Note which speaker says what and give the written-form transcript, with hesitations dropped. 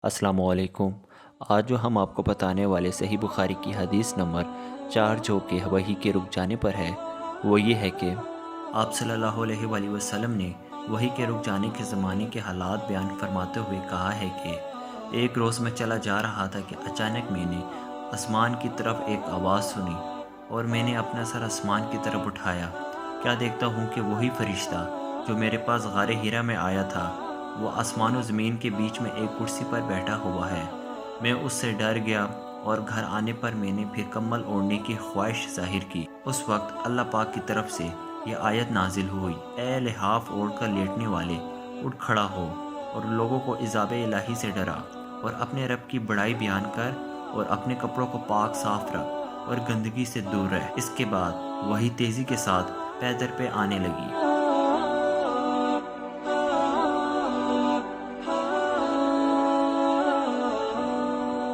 Speaker 1: السلام علیکم۔ آج جو ہم آپ کو بتانے والے صحیح بخاری کی حدیث نمبر 4 جو کہ وحی کے رک جانے پر ہے، وہ یہ ہے کہ آپ صلی اللہ علیہ وآلہ وسلم نے وحی کے رک جانے کے زمانے کے حالات بیان فرماتے ہوئے کہا ہے کہ ایک روز میں چلا جا رہا تھا کہ اچانک میں نے آسمان کی طرف ایک آواز سنی اور میں نے اپنا سر آسمان کی طرف اٹھایا۔ کیا دیکھتا ہوں کہ وہی فرشتہ جو میرے پاس غار حرا میں آیا تھا، وہ آسمان و زمین کے بیچ میں ایک کرسی پر بیٹھا ہوا ہے۔ میں اس سے ڈر گیا اور گھر آنے پر میں نے پھر کمبل اوڑھنے کی خواہش ظاہر کی۔ اس وقت اللہ پاک کی طرف سے یہ آیت نازل ہوئی، اے لحاف اوڑھ کر لیٹنے والے، اٹھ کھڑا ہو اور لوگوں کو عذاب الہی سے ڈرا اور اپنے رب کی بڑائی بیان کر اور اپنے کپڑوں کو پاک صاف رکھ اور گندگی سے دور رہ۔ اس کے بعد وہی تیزی کے ساتھ پے در پے آنے لگی۔